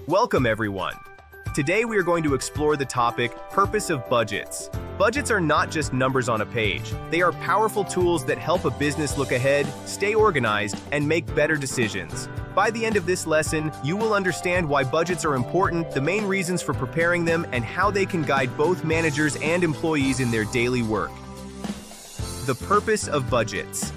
Welcome everyone. Today we are going to explore the topic, purpose of budgets. Budgets are not just numbers on a page. They are powerful tools that help a business look ahead, stay organized, and make better decisions. By the end of this lesson, you will understand why budgets are important, the main reasons for preparing them, and how they can guide both managers and employees in their daily work. The purpose of budgets.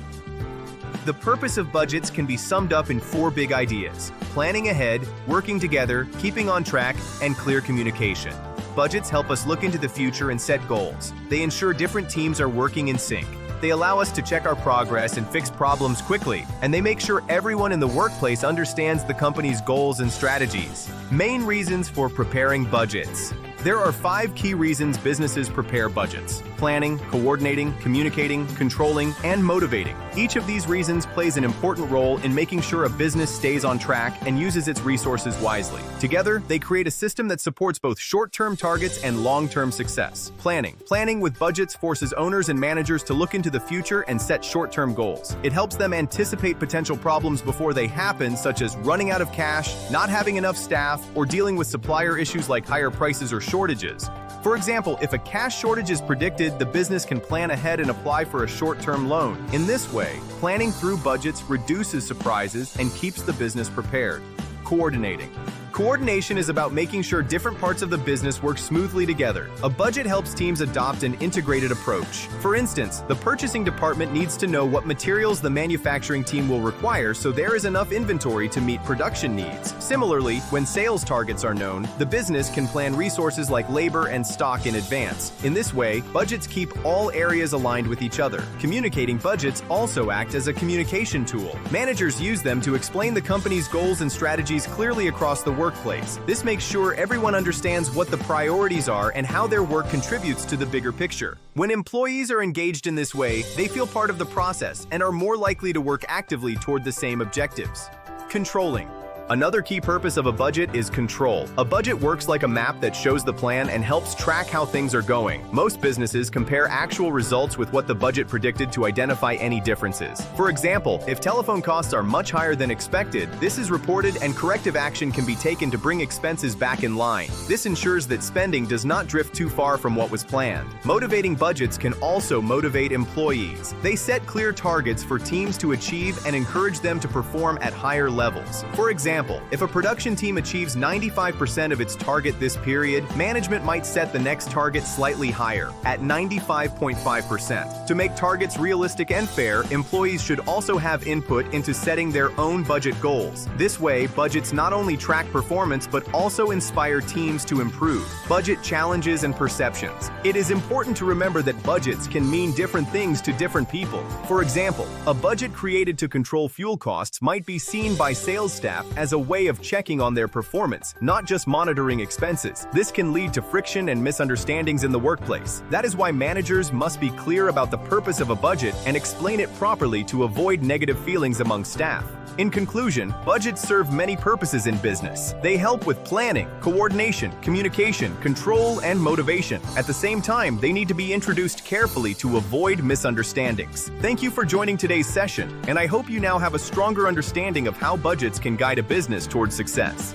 The purpose of budgets can be summed up in 4 big ideas: planning ahead, working together, keeping on track, and clear communication. Budgets help us look into the future and set goals. They ensure different teams are working in sync. They allow us to check our progress and fix problems quickly, and they make sure everyone in the workplace understands the company's goals and strategies. Main reasons for preparing budgets. There are 5 key reasons businesses prepare budgets: planning, coordinating, communicating, controlling, and motivating. Each of these reasons plays an important role in making sure a business stays on track and uses its resources wisely. Together, they create a system that supports both short-term targets and long-term success. Planning. Planning with budgets forces owners and managers to look into the future and set short-term goals. It helps them anticipate potential problems before they happen, such as running out of cash, not having enough staff, or dealing with supplier issues like higher prices or shortages. For example, if a cash shortage is predicted, the business can plan ahead and apply for a short-term loan. In this way, planning through budgets reduces surprises and keeps the business prepared. Coordinating. Coordination is about making sure different parts of the business work smoothly together. A budget helps teams adopt an integrated approach. For instance, the purchasing department needs to know what materials the manufacturing team will require so there is enough inventory to meet production needs. Similarly, when sales targets are known, the business can plan resources like labor and stock in advance. In this way, budgets keep all areas aligned with each other. Communicating budgets also act as a communication tool. Managers use them to explain the company's goals and strategies clearly across the workplace. This makes sure everyone understands what the priorities are and how their work contributes to the bigger picture. When employees are engaged in this way, they feel part of the process and are more likely to work actively toward the same objectives. Controlling. Another key purpose of a budget is control. A budget works like a map that shows the plan and helps track how things are going. Most businesses compare actual results with what the budget predicted to identify any differences. For example, if telephone costs are much higher than expected, this is reported and corrective action can be taken to bring expenses back in line. This ensures that spending does not drift too far from what was planned. Motivating budgets can also motivate employees. They set clear targets for teams to achieve and encourage them to perform at higher levels. For example, if a production team achieves 95% of its target this period, management might set the next target slightly higher, at 95.5%. To make targets realistic and fair, employees should also have input into setting their own budget goals. This way, budgets not only track performance but also inspire teams to improve. Budget challenges and perceptions. It is important to remember that budgets can mean different things to different people. For example, a budget created to control fuel costs might be seen by sales staff as a way of checking on their performance, not just monitoring expenses. This can lead to friction and misunderstandings in the workplace. That is why managers must be clear about the purpose of a budget and explain it properly to avoid negative feelings among staff. In conclusion, budgets serve many purposes in business. They help with planning, coordination, communication, control, and motivation. At the same time, they need to be introduced carefully to avoid misunderstandings. Thank you for joining today's session, and I hope you now have a stronger understanding of how budgets can guide a business towards success.